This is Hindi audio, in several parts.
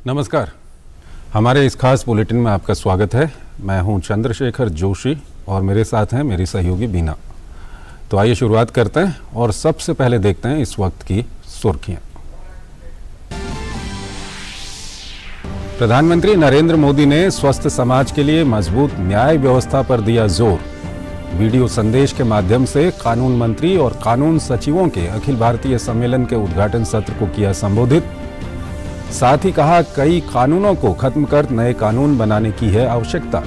नमस्कार। हमारे इस खास बुलेटिन में आपका स्वागत है। मैं हूं चंद्रशेखर जोशी और मेरे साथ हैं मेरी सहयोगी बीना। तो आइए शुरुआत करते हैं और सबसे पहले देखते हैं इस वक्त की सुर्खियां। प्रधानमंत्री नरेंद्र मोदी ने स्वस्थ समाज के लिए मजबूत न्याय व्यवस्था पर दिया जोर। वीडियो संदेश के माध्यम से कानून मंत्री और कानून सचिवों के अखिल भारतीय सम्मेलन के उद्घाटन सत्र को किया संबोधित। साथ ही कहा, कई कानूनों को खत्म कर नए कानून बनाने की है आवश्यकता।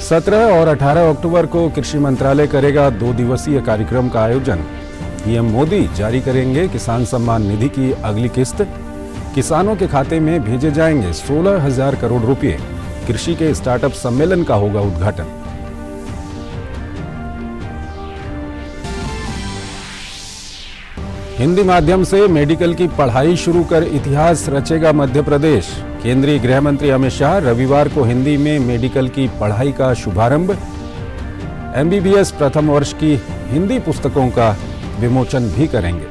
17 और 18 अक्टूबर को कृषि मंत्रालय करेगा 2 दिवसीय कार्यक्रम का आयोजन। पीएम मोदी जारी करेंगे किसान सम्मान निधि की अगली किस्त। किसानों के खाते में भेजे जाएंगे 16,000 करोड़ रुपए। कृषि के स्टार्टअप सम्मेलन का होगा उद्घाटन। हिंदी माध्यम से मेडिकल की पढ़ाई शुरू कर इतिहास रचेगा मध्य प्रदेश। केंद्रीय गृह मंत्री अमित शाह रविवार को हिंदी में मेडिकल की पढ़ाई का शुभारंभ। एमबीबीएस प्रथम वर्ष की हिंदी पुस्तकों का विमोचन भी करेंगे।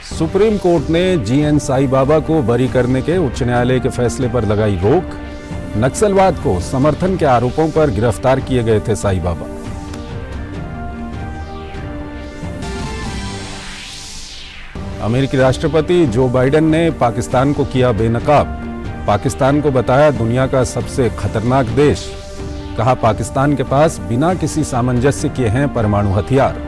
सुप्रीम कोर्ट ने जीएन साई बाबा को बरी करने के उच्च न्यायालय के फैसले पर लगाई रोक। नक्सलवाद को समर्थन के आरोपों पर गिरफ्तार किए गए थे साई बाबा। अमेरिकी राष्ट्रपति जो बाइडेन ने पाकिस्तान को किया बेनकाब। पाकिस्तान को बताया दुनिया का सबसे खतरनाक देश। कहा, पाकिस्तान के पास बिना किसी सामंजस्य के हैं परमाणु हथियार।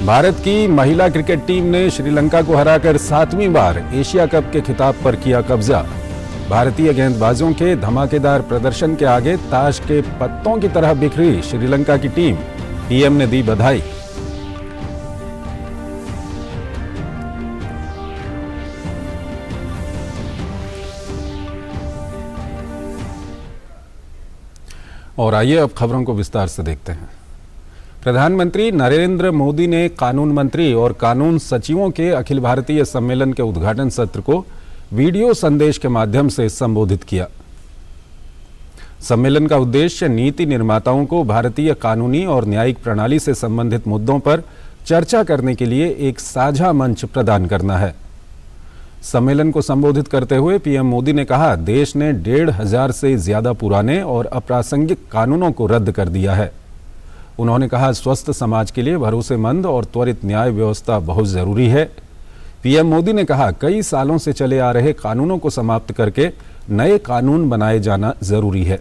भारत की महिला क्रिकेट टीम ने श्रीलंका को हराकर 7वीं बार एशिया कप के खिताब पर किया कब्जा। भारतीय गेंदबाजों के धमाकेदार प्रदर्शन के आगे ताश के पत्तों की तरह बिखरी श्रीलंका की टीम। पीएम ने दी बधाई। और आइए अब खबरों को विस्तार से देखते हैं। प्रधानमंत्री नरेंद्र मोदी ने कानून मंत्री और कानून सचिवों के अखिल भारतीय सम्मेलन के उद्घाटन सत्र को वीडियो संदेश के माध्यम से संबोधित किया। सम्मेलन का उद्देश्य नीति निर्माताओं को भारतीय कानूनी और न्यायिक प्रणाली से संबंधित मुद्दों पर चर्चा करने के लिए एक साझा मंच प्रदान करना है। सम्मेलन को संबोधित करते हुए पीएम मोदी ने कहा, देश ने 1,500 से ज्यादा पुराने और अप्रासंगिक कानूनों को रद्द कर दिया है। उन्होंने कहा, स्वस्थ समाज के लिए भरोसेमंद और त्वरित न्याय व्यवस्था बहुत जरूरी है। पीएम मोदी ने कहा, कई सालों से चले आ रहे कानूनों को समाप्त करके नए कानून बनाए जाना जरूरी है।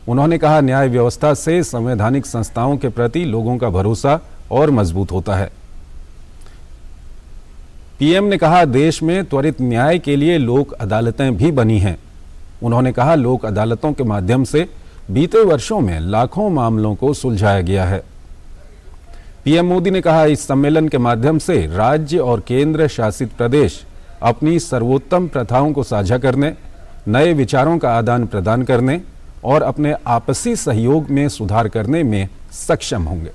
उन्होंने कहा, न्याय व्यवस्था से संवैधानिक संस्थाओं के प्रति लोगों का भरोसा और मजबूत होता है। पीएम ने कहा, देश में त्वरित न्याय के लिए लोक अदालतें भी बनी हैं। उन्होंने कहा, लोक अदालतों के माध्यम से बीते वर्षों में लाखों मामलों को सुलझाया गया है। पीएम मोदी ने कहा, इस सम्मेलन के माध्यम से राज्य और केंद्र शासित प्रदेश अपनी सर्वोत्तम प्रथाओं को साझा करने, नए विचारों का आदान प्रदान करने और अपने आपसी सहयोग में सुधार करने में सक्षम होंगे।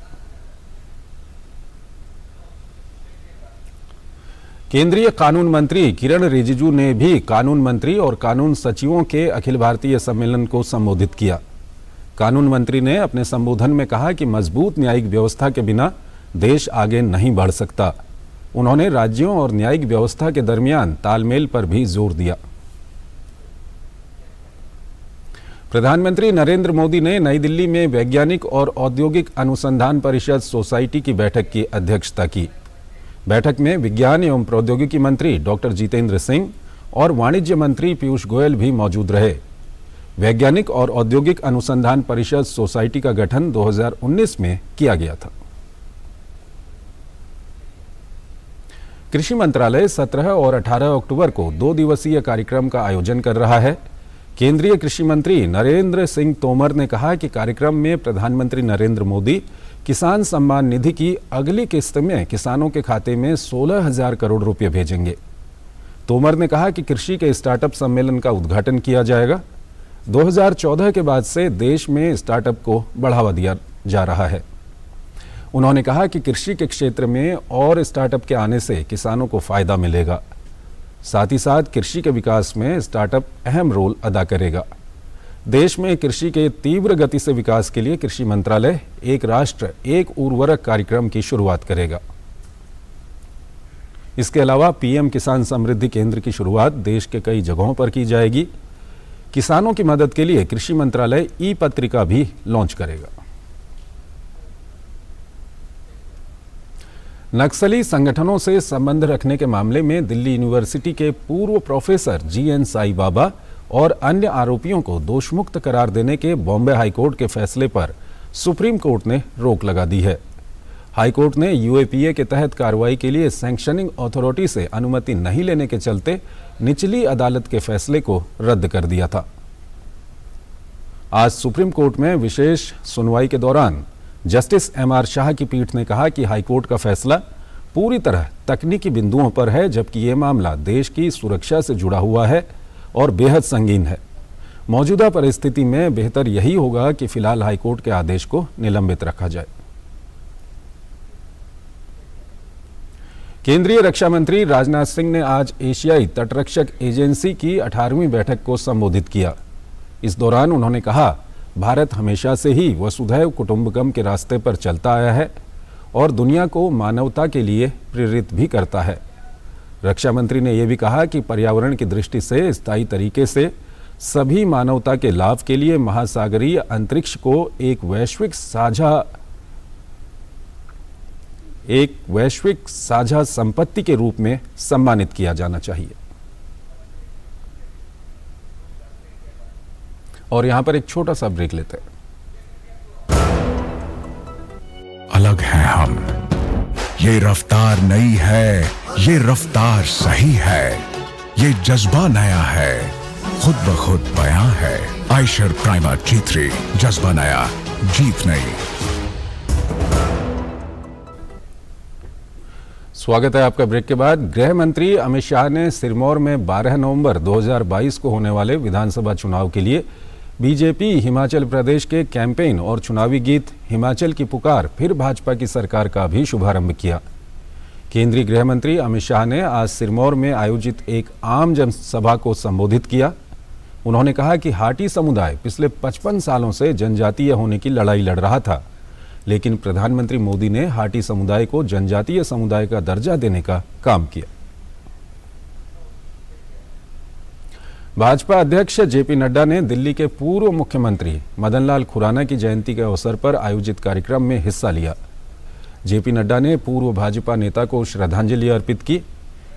केंद्रीय कानून मंत्री किरण रिजिजू ने भी कानून मंत्री और कानून सचिवों के अखिल भारतीय सम्मेलन को संबोधित किया। कानून मंत्री ने अपने संबोधन में कहा कि मजबूत न्यायिक व्यवस्था के बिना देश आगे नहीं बढ़ सकता। उन्होंने राज्यों और न्यायिक व्यवस्था के दरमियान तालमेल पर भी जोर दिया। प्रधानमंत्री नरेंद्र मोदी ने नई दिल्ली में वैज्ञानिक और औद्योगिक अनुसंधान परिषद सोसाइटी की बैठक की अध्यक्षता की। बैठक में विज्ञान एवं प्रौद्योगिकी मंत्री डॉक्टर जितेंद्र सिंह और वाणिज्य मंत्री पीयूष गोयल भी मौजूद रहे। वैज्ञानिक और औद्योगिक अनुसंधान परिषद सोसाइटी का गठन 2019 में किया गया था। कृषि मंत्रालय 17 और 18 अक्टूबर को 2 दिवसीय कार्यक्रम का आयोजन कर रहा है। केंद्रीय कृषि मंत्री नरेंद्र सिंह तोमर ने कहा कि कार्यक्रम में प्रधानमंत्री नरेंद्र मोदी किसान सम्मान निधि की अगली किस्त में किसानों के खाते में 16,000 करोड़ रुपए भेजेंगे। तोमर ने कहा कि कृषि के स्टार्टअप सम्मेलन का उद्घाटन किया जाएगा। 2014 के बाद से देश में स्टार्टअप को बढ़ावा दिया जा रहा है। उन्होंने कहा कि कृषि के क्षेत्र में और स्टार्टअप के आने से किसानों को फायदा मिलेगा। साथ ही साथ कृषि के विकास में स्टार्टअप अहम रोल अदा करेगा। देश में कृषि के तीव्र गति से विकास के लिए कृषि मंत्रालय एक राष्ट्र एक उर्वरक कार्यक्रम की शुरुआत करेगा। इसके अलावा पीएम किसान समृद्धि केंद्र की शुरुआत देश के कई जगहों पर की जाएगी। किसानों की मदद के लिए कृषि मंत्रालय ई पत्रिका भी लॉन्च करेगा। नक्सली संगठनों से संबंध रखने के मामले में दिल्ली यूनिवर्सिटी के पूर्व प्रोफेसर जीएन साई बाबा और अन्य आरोपियों को दोषमुक्त करार देने के बॉम्बे हाईकोर्ट के फैसले पर सुप्रीम कोर्ट ने रोक लगा दी है। हाईकोर्ट ने यूएपीए के तहत कार्रवाई के लिए सैंक्शनिंग अथॉरिटी से अनुमति नहीं लेने के चलते निचली अदालत के फैसले को रद्द कर दिया था। आज सुप्रीम कोर्ट में विशेष सुनवाई के दौरान जस्टिस एमआर शाह की पीठ ने कहा कि हाईकोर्ट का फैसला पूरी तरह तकनीकी बिंदुओं पर है, जबकि ये मामला देश की सुरक्षा से जुड़ा हुआ है और बेहद संगीन है। मौजूदा परिस्थिति में बेहतर यही होगा कि फिलहाल हाईकोर्ट के आदेश को निलंबित रखा जाए। केंद्रीय रक्षा मंत्री राजनाथ सिंह ने आज एशियाई तटरक्षक एजेंसी की 18वीं बैठक को संबोधित किया। इस दौरान उन्होंने कहा, भारत हमेशा से ही वसुधैव कुटुंबकम के रास्ते पर चलता आया है और दुनिया को मानवता के लिए प्रेरित भी करता है। रक्षा मंत्री ने यह भी कहा कि पर्यावरण की दृष्टि से स्थायी तरीके से सभी मानवता के लाभ के लिए महासागरीय अंतरिक्ष को एक वैश्विक साझा संपत्ति के रूप में सम्मानित किया जाना चाहिए। और यहां पर एक छोटा सा ब्रेक लेते हैं। अलग हैं हम, ये रफ्तार नई है, ये रफ्तार सही है, ये जज्बा नया है, खुद ब खुद बयां है। आयशर प्राइमर G3, जज्बा नया, जीत नई। स्वागत है आपका ब्रेक के बाद। गृह मंत्री अमित शाह ने सिरमौर में 12 नवंबर 2022 को होने वाले विधानसभा चुनाव के लिए बीजेपी हिमाचल प्रदेश के कैंपेन और चुनावी गीत हिमाचल की पुकार फिर भाजपा की सरकार का भी शुभारंभ किया। केंद्रीय गृह मंत्री अमित शाह ने आज सिरमौर में आयोजित एक आम जनसभा को संबोधित किया। उन्होंने कहा कि हाटी समुदाय पिछले 55 सालों से जनजातीय होने की लड़ाई लड़ रहा था, लेकिन प्रधानमंत्री मोदी ने हाटी समुदाय को जनजातीय समुदाय का दर्जा देने का काम किया। भाजपा अध्यक्ष जेपी नड्डा ने दिल्ली के पूर्व मुख्यमंत्री मदन लाल खुराना की जयंती के अवसर पर आयोजित कार्यक्रम में हिस्सा लिया। जेपी नड्डा ने पूर्व भाजपा नेता को श्रद्धांजलि अर्पित की।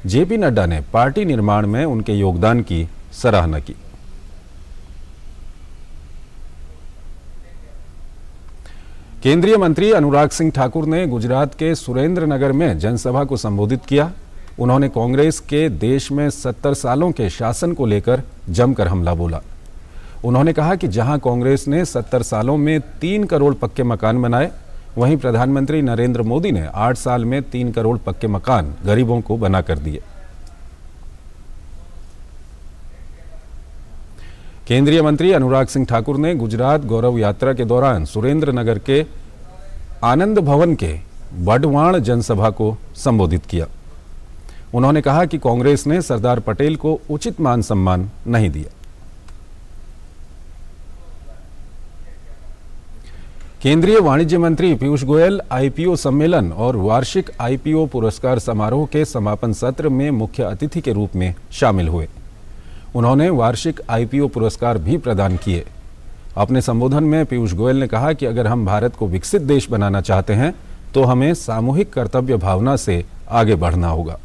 जेपी नड्डा ने पार्टी निर्माण में उनके योगदान की सराहना की। केंद्रीय मंत्री अनुराग सिंह ठाकुर ने गुजरात के सुरेंद्रनगर में जनसभा को संबोधित किया। उन्होंने कांग्रेस के देश में 70 सालों के शासन को लेकर जमकर हमला बोला। उन्होंने कहा कि जहां कांग्रेस ने 70 सालों में 3 करोड़ पक्के मकान बनाए, वहीं प्रधानमंत्री नरेंद्र मोदी ने 8 साल में 3 करोड़ पक्के मकान गरीबों को बना कर दिए। केंद्रीय मंत्री अनुराग सिंह ठाकुर ने गुजरात गौरव यात्रा के दौरान सुरेंद्रनगर के आनंद भवन के वडवाण जनसभा को संबोधित किया। उन्होंने कहा कि कांग्रेस ने सरदार पटेल को उचित मान सम्मान नहीं दिया। केंद्रीय वाणिज्य मंत्री पीयूष गोयल आईपीओ सम्मेलन और वार्षिक आईपीओ पुरस्कार समारोह के समापन सत्र में मुख्य अतिथि के रूप में शामिल हुए। उन्होंने वार्षिक आईपीओ पुरस्कार भी प्रदान किए। अपने संबोधन में पीयूष गोयल ने कहा कि अगर हम भारत को विकसित देश बनाना चाहते हैं तो हमें सामूहिक कर्तव्य भावना से आगे बढ़ना होगा।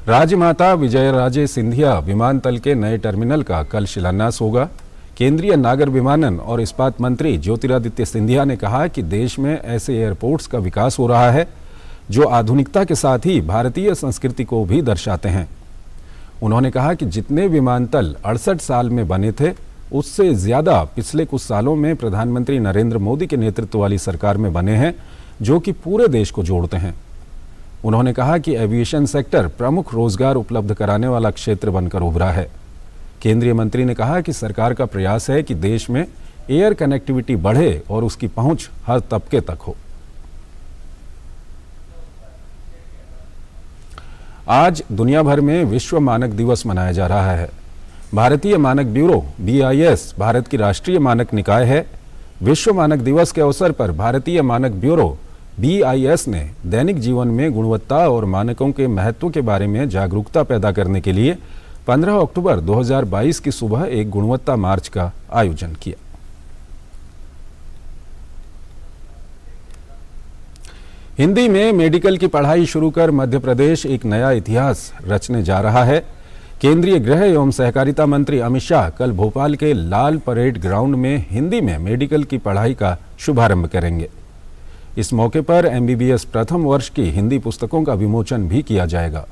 राजमाता विजयराजे सिंधिया विमानतल के नए टर्मिनल का कल शिलान्यास होगा। केंद्रीय नागर विमानन और इस्पात मंत्री ज्योतिरादित्य सिंधिया ने कहा कि देश में ऐसे एयरपोर्ट्स का विकास हो रहा है जो आधुनिकता के साथ ही भारतीय संस्कृति को भी दर्शाते हैं। उन्होंने कहा कि जितने विमानतल 68 साल में बने थे, उससे ज्यादा पिछले कुछ सालों में प्रधानमंत्री नरेंद्र मोदी के नेतृत्व वाली सरकार में बने हैं, जो कि पूरे देश को जोड़ते हैं। उन्होंने कहा कि एविएशन सेक्टर प्रमुख रोजगार उपलब्ध कराने वाला क्षेत्र बनकर उभरा है। केंद्रीय मंत्री ने कहा कि सरकार का प्रयास है कि देश में एयर कनेक्टिविटी बढ़े और उसकी पहुंच हर तबके तक हो। आज दुनिया भर में विश्व मानक दिवस मनाया जा रहा है। भारतीय मानक ब्यूरो BIS भारत की राष्ट्रीय मानक निकाय है। विश्व मानक दिवस के अवसर पर भारतीय मानक ब्यूरो BIS ने दैनिक जीवन में गुणवत्ता और मानकों के महत्व के बारे में जागरूकता पैदा करने के लिए 15 अक्टूबर 2022 की सुबह एक गुणवत्ता मार्च का आयोजन किया। हिंदी में मेडिकल की पढ़ाई शुरू कर मध्य प्रदेश एक नया इतिहास रचने जा रहा है। केंद्रीय गृह एवं सहकारिता मंत्री अमित शाह कल भोपाल के लाल परेड ग्राउंड में हिंदी में मेडिकल की पढ़ाई का शुभारंभ करेंगे। इस मौके पर MBBS प्रथम वर्ष की हिंदी पुस्तकों का विमोचन भी किया जाएगा।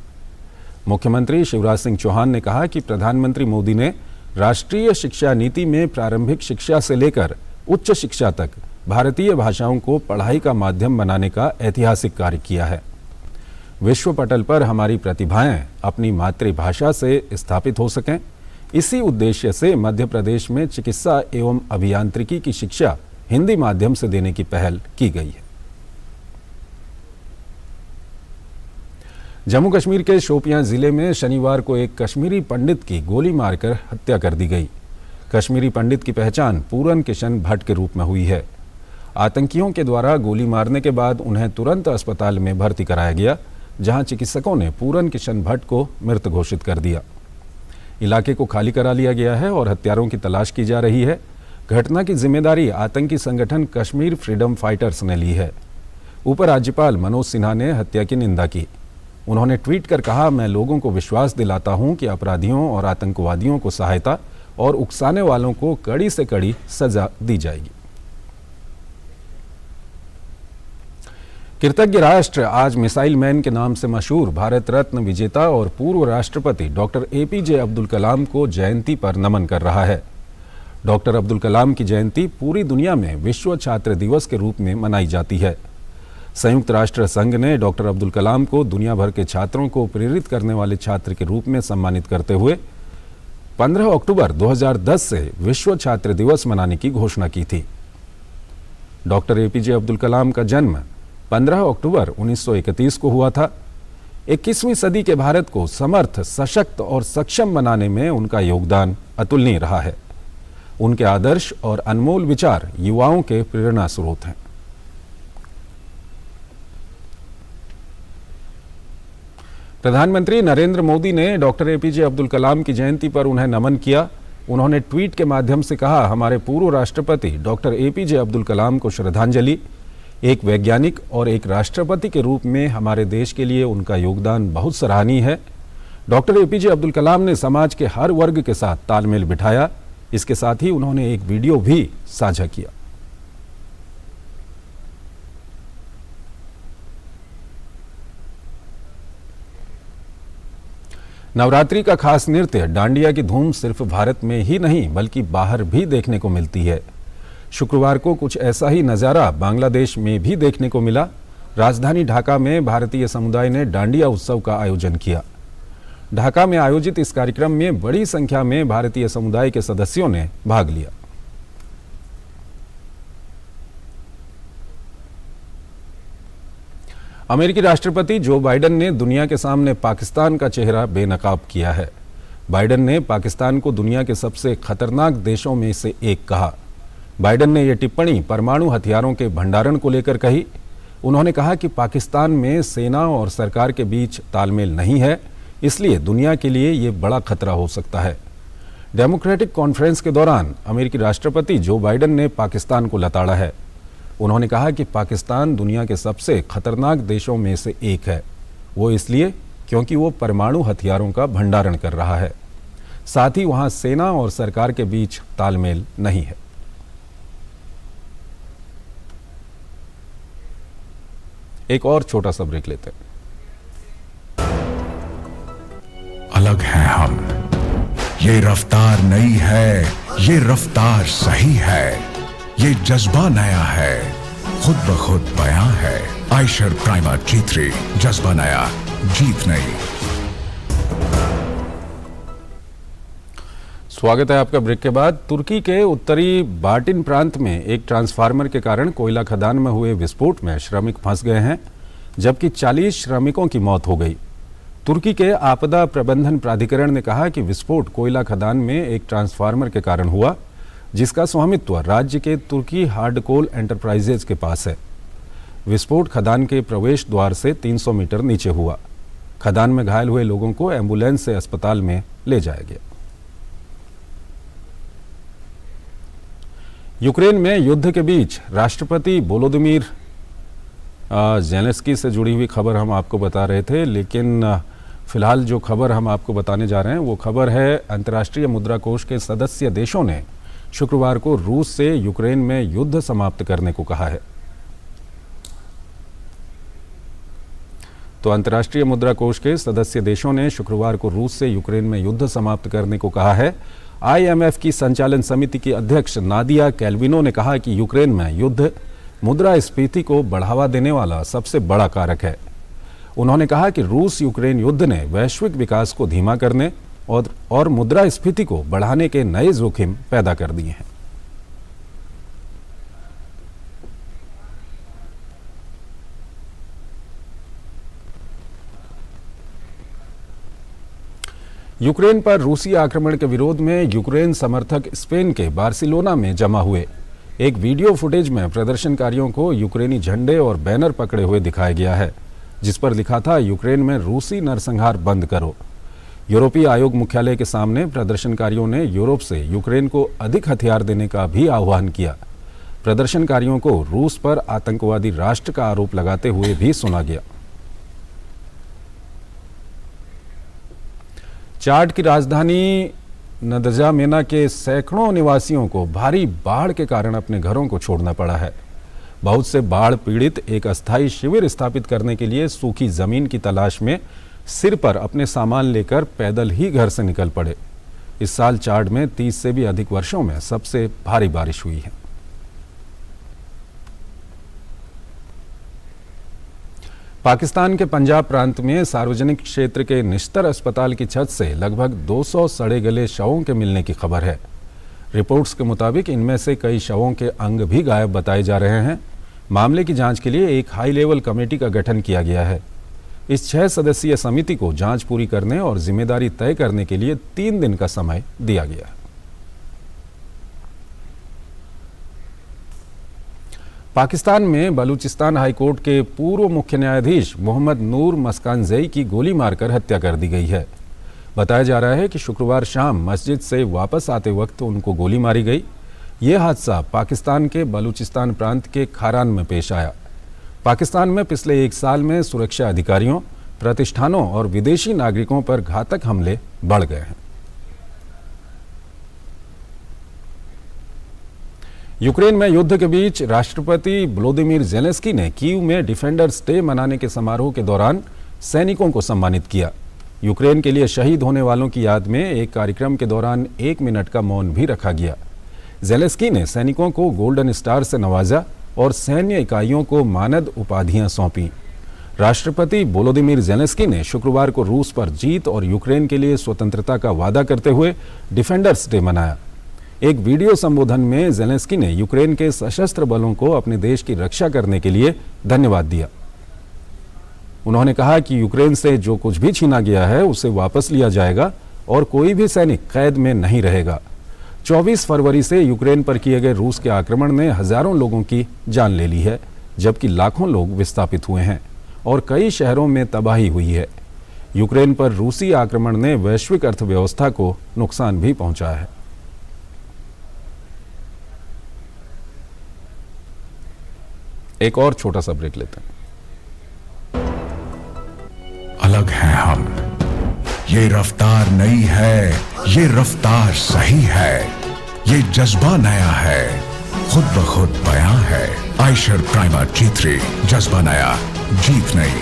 मुख्यमंत्री शिवराज सिंह चौहान ने कहा कि प्रधानमंत्री मोदी ने राष्ट्रीय शिक्षा नीति में प्रारंभिक शिक्षा से लेकर उच्च शिक्षा तक भारतीय भाषाओं को पढ़ाई का माध्यम बनाने का ऐतिहासिक कार्य किया है। विश्व पटल पर हमारी प्रतिभाएं अपनी मातृभाषा से स्थापित हो सकें, इसी उद्देश्य से मध्य प्रदेश में चिकित्सा एवं अभियांत्रिकी की शिक्षा हिंदी माध्यम से देने की पहल की गई है। जम्मू कश्मीर के शोपियां जिले में शनिवार को एक कश्मीरी पंडित की गोली मारकर हत्या कर दी गई। कश्मीरी पंडित की पहचान पूरन किशन भट्ट के रूप में हुई है। आतंकियों के द्वारा गोली मारने के बाद उन्हें तुरंत अस्पताल में भर्ती कराया गया, जहां चिकित्सकों ने पूरन किशन भट्ट को मृत घोषित कर दिया। इलाके को खाली करा लिया गया है और हत्यारों की तलाश की जा रही है। घटना की जिम्मेदारी आतंकी संगठन कश्मीर फ्रीडम फाइटर्स ने ली है। उपराज्यपाल मनोज सिन्हा ने हत्या की निंदा की। उन्होंने ट्वीट कर कहा, मैं लोगों को विश्वास दिलाता हूं कि अपराधियों और आतंकवादियों को सहायता और उकसाने वालों को कड़ी से कड़ी सजा दी जाएगी। कृतज्ञ राष्ट्र आज मिसाइल मैन के नाम से मशहूर भारत रत्न विजेता और पूर्व राष्ट्रपति डॉक्टर APJ अब्दुल कलाम को जयंती पर नमन कर रहा है। डॉक्टर अब्दुल कलाम की जयंती पूरी दुनिया में विश्व छात्र दिवस के रूप में मनाई जाती है। संयुक्त राष्ट्र संघ ने डॉक्टर अब्दुल कलाम को दुनिया भर के छात्रों को प्रेरित करने वाले छात्र के रूप में सम्मानित करते हुए 15 अक्टूबर 2010 से विश्व छात्र दिवस मनाने की घोषणा की थी। डॉक्टर APJ अब्दुल कलाम का जन्म 15 अक्टूबर 1931 को हुआ था। 21वीं सदी के भारत को समर्थ, सशक्त और सक्षम बनाने में उनका योगदान अतुलनीय रहा है। उनके आदर्श और अनमोल विचार युवाओं के प्रेरणा स्रोत हैं। प्रधानमंत्री नरेंद्र मोदी ने डॉक्टर APJ अब्दुल कलाम की जयंती पर उन्हें नमन किया। उन्होंने ट्वीट के माध्यम से कहा, हमारे पूर्व राष्ट्रपति डॉक्टर APJ अब्दुल कलाम को श्रद्धांजलि। एक वैज्ञानिक और एक राष्ट्रपति के रूप में हमारे देश के लिए उनका योगदान बहुत सराहनीय है। डॉक्टर APJ अब्दुल कलाम ने समाज के हर वर्ग के साथ तालमेल बिठाया। इसके साथ ही उन्होंने एक वीडियो भी साझा किया। नवरात्रि का खास नृत्य डांडिया की धूम सिर्फ भारत में ही नहीं बल्कि बाहर भी देखने को मिलती है। शुक्रवार को कुछ ऐसा ही नज़ारा बांग्लादेश में भी देखने को मिला। राजधानी ढाका में भारतीय समुदाय ने डांडिया उत्सव का आयोजन किया। ढाका में आयोजित इस कार्यक्रम में बड़ी संख्या में भारतीय समुदाय के सदस्यों ने भाग लिया। अमेरिकी राष्ट्रपति जो बाइडेन ने दुनिया के सामने पाकिस्तान का चेहरा बेनकाब किया है। बाइडेन ने पाकिस्तान को दुनिया के सबसे खतरनाक देशों में से एक कहा। बाइडेन ने यह टिप्पणी परमाणु हथियारों के भंडारण को लेकर कही। उन्होंने कहा कि पाकिस्तान में सेना और सरकार के बीच तालमेल नहीं है, इसलिए दुनिया के लिए ये बड़ा खतरा हो सकता है। डेमोक्रेटिक कॉन्फ्रेंस के दौरान अमेरिकी राष्ट्रपति जो बाइडेन ने पाकिस्तान को लताड़ा है। उन्होंने कहा कि पाकिस्तान दुनिया के सबसे खतरनाक देशों में से एक है। वो इसलिए क्योंकि वो परमाणु हथियारों का भंडारण कर रहा है। साथ ही वहां सेना और सरकार के बीच तालमेल नहीं है। एक और छोटा सा ब्रेक लेते हैं। अलग हैं हम, ये रफ्तार नई है, ये रफ्तार सही है, ये जज्बा नया है, खुद ब खुद बयां है। आयशर प्राइमर G3, जज्बा नया, जीत नई। स्वागत है आपका ब्रेक के बाद। तुर्की के उत्तरी बार्टिन प्रांत में एक ट्रांसफार्मर के कारण कोयला खदान में हुए विस्फोट में श्रमिक फंस गए हैं, जबकि 40 श्रमिकों की मौत हो गई। तुर्की के आपदा प्रबंधन प्राधिकरण ने कहा कि विस्फोट कोयला खदान में एक ट्रांसफार्मर के कारण हुआ, जिसका स्वामित्व राज्य के तुर्की हार्ड कोल एंटरप्राइजेज के पास है। विस्फोट खदान के प्रवेश द्वार से 300 मीटर नीचे हुआ। खदान में घायल हुए लोगों को एम्बुलेंस से अस्पताल में ले जाया गया। यूक्रेन में युद्ध के बीच राष्ट्रपति वोलोदिमीर ज़ेलेंस्की से जुड़ी हुई खबर हम आपको बता रहे थे, लेकिन फिलहाल जो खबर हम आपको बताने जा रहे हैं वो खबर है अंतर्राष्ट्रीय मुद्रा कोष के सदस्य देशों ने शुक्रवार को रूस से यूक्रेन में युद्ध समाप्त करने को कहा है। तो अंतर्राष्ट्रीय मुद्रा कोष के सदस्य देशों ने शुक्रवार को रूस से यूक्रेन में युद्ध समाप्त करने को कहा है। IMF की संचालन समिति की अध्यक्ष नादिया कैल्विनो ने कहा कि यूक्रेन में युद्ध मुद्रास्फीति को बढ़ावा देने वाला सबसे बड़ा कारक है। उन्होंने कहा कि रूस यूक्रेन युद्ध ने वैश्विक विकास को धीमा करने और मुद्रास्फीति को बढ़ाने के नए जोखिम पैदा कर दिए हैं। यूक्रेन पर रूसी आक्रमण के विरोध में यूक्रेन समर्थक स्पेन के बार्सिलोना में जमा हुए। एक वीडियो फुटेज में प्रदर्शनकारियों को यूक्रेनी झंडे और बैनर पकड़े हुए दिखाया गया है, जिस पर लिखा था यूक्रेन में रूसी नरसंहार बंद करो। यूरोपीय आयोग मुख्यालय के सामने प्रदर्शनकारियों ने यूरोप से यूक्रेन को अधिक हथियार देने का भी आह्वान किया। प्रदर्शनकारियों को रूस पर आतंकवादी राष्ट्र का आरोप लगाते हुए भी सुना गया। चाड की राजधानी नदजामेना के सैकड़ों निवासियों को भारी बाढ़ के कारण अपने घरों को छोड़ना पड़ा है। बहुत से बाढ़ पीड़ित एक अस्थायी शिविर स्थापित करने के लिए सूखी जमीन की तलाश में सिर पर अपने सामान लेकर पैदल ही घर से निकल पड़े। इस साल चाड में 30 से भी अधिक वर्षों में सबसे भारी बारिश हुई है। पाकिस्तान के पंजाब प्रांत में सार्वजनिक क्षेत्र के निश्तर अस्पताल की छत से लगभग 200 सड़े गले शवों के मिलने की खबर है। रिपोर्ट्स के मुताबिक इनमें से कई शवों के अंग भी गायब बताए जा रहे हैं। मामले की जांच के लिए एक हाई लेवल कमेटी का गठन किया गया है। इस 6 सदस्यीय समिति को जांच पूरी करने और जिम्मेदारी तय करने के लिए 3 दिन का समय दिया गया है। पाकिस्तान में बलूचिस्तान हाईकोर्ट के पूर्व मुख्य न्यायाधीश मोहम्मद नूर मस्कानजई की गोली मारकर हत्या कर दी गई है। बताया जा रहा है कि शुक्रवार शाम मस्जिद से वापस आते वक्त उनको गोली मारी गई। ये हादसा पाकिस्तान के बलूचिस्तान प्रांत के खारान में पेश आया। पाकिस्तान में पिछले 1 साल में सुरक्षा अधिकारियों, प्रतिष्ठानों और विदेशी नागरिकों पर घातक हमले बढ़ गए हैं। यूक्रेन में युद्ध के बीच राष्ट्रपति वोलोदिमीर ज़ेलेंस्की ने कीव में डिफेंडर्स डे मनाने के समारोह के दौरान सैनिकों को सम्मानित किया। यूक्रेन के लिए शहीद होने वालों की याद में एक कार्यक्रम के दौरान 1 मिनट का मौन भी रखा गया। ज़ेलेंस्की ने सैनिकों को गोल्डन स्टार से नवाजा और सैन्य इकाइयों को मानद उपाधियां सौंपी। राष्ट्रपति वोलोदिमीर ज़ेलेंस्की ने शुक्रवार को रूस पर जीत और यूक्रेन के लिए स्वतंत्रता का वादा करते हुए डिफेंडर्स डे मनाया। एक वीडियो संबोधन में ज़ेलेंस्की ने यूक्रेन के सशस्त्र बलों को अपने देश की रक्षा करने के लिए धन्यवाद दिया। उन्होंने कहा कि यूक्रेन से जो कुछ भी छीना गया है उसे वापस लिया जाएगा और कोई भी सैनिक कैद में नहीं रहेगा। 24 फरवरी से यूक्रेन पर किए गए रूस के आक्रमण ने हजारों लोगों की जान ले ली है, जबकि लाखों लोग विस्थापित हुए हैं और कई शहरों में तबाही हुई है। यूक्रेन पर रूसी आक्रमण ने वैश्विक अर्थव्यवस्था को नुकसान भी पहुंचाया है। एक और छोटा सा ब्रेक लेते हैं। अलग हैं हम, ये रफ्तार नई है, ये रफ्तार सही है, ये जज्बा नया है, खुद ब खुद बयां है। आयशर प्राइमर G3, जज्बा नया, जीत नई।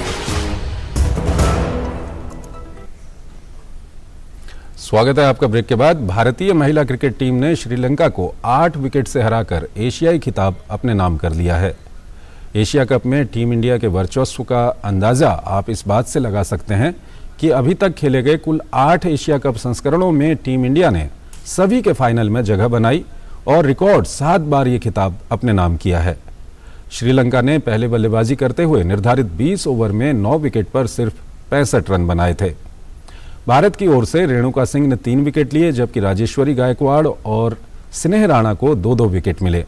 स्वागत है आपका ब्रेक के बाद। भारतीय महिला क्रिकेट टीम ने श्रीलंका को 8 विकेट से हराकर एशियाई खिताब अपने नाम कर लिया है। एशिया कप में टीम इंडिया के वर्चस्व का अंदाजा आप इस बात से लगा सकते हैं कि अभी तक खेले गए कुल 8 एशिया कप संस्करणों में टीम इंडिया ने सभी के फाइनल में जगह बनाई और रिकॉर्ड 7 बार ये खिताब अपने नाम किया है। श्रीलंका ने पहले बल्लेबाजी करते हुए निर्धारित 20 ओवर में 9 विकेट पर सिर्फ 65 रन बनाए थे। भारत की ओर से रेणुका सिंह ने 3 विकेट लिए, जबकि राजेश्वरी गायकवाड़ और स्नेह राणा को 2-2 विकेट मिले।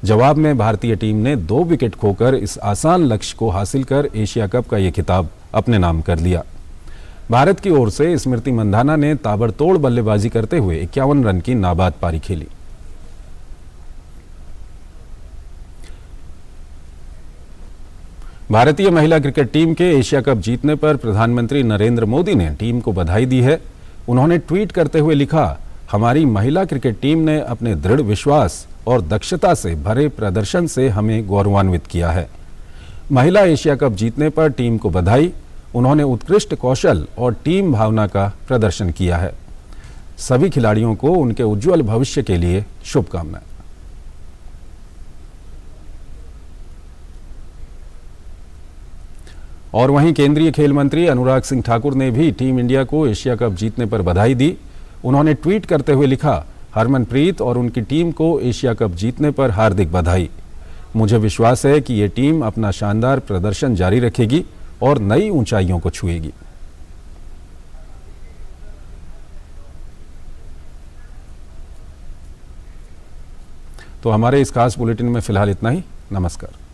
जवाब में भारतीय टीम ने 2 विकेट खोकर इस आसान लक्ष्य को हासिल कर एशिया कप का ये खिताब अपने नाम कर लिया। भारत की ओर से स्मृति मंधाना ने ताबड़तोड़ बल्लेबाजी करते हुए 51 रन की नाबाद पारी खेली। भारतीय महिला क्रिकेट टीम के एशिया कप जीतने पर प्रधानमंत्री नरेंद्र मोदी ने टीम को बधाई दी है। उन्होंने ट्वीट करते हुए लिखा, हमारी महिला क्रिकेट टीम ने अपने दृढ़ विश्वास और दक्षता से भरे प्रदर्शन से हमें गौरवान्वित किया है। महिला एशिया कप जीतने पर टीम को बधाई। उन्होंने उत्कृष्ट कौशल और टीम भावना का प्रदर्शन किया है। सभी खिलाड़ियों को उनके उज्जवल भविष्य के लिए शुभकामनाएं। और वहीं केंद्रीय खेल मंत्री अनुराग सिंह ठाकुर ने भी टीम इंडिया को एशिया कप जीतने पर बधाई दी। उन्होंने ट्वीट करते हुए लिखा, हरमनप्रीत और उनकी टीम को एशिया कप जीतने पर हार्दिक बधाई। मुझे विश्वास है कि ये टीम अपना शानदार प्रदर्शन जारी रखेगी और नई ऊंचाइयों को छुएगी। तो हमारे इस खास बुलेटिन में फिलहाल इतना ही। नमस्कार।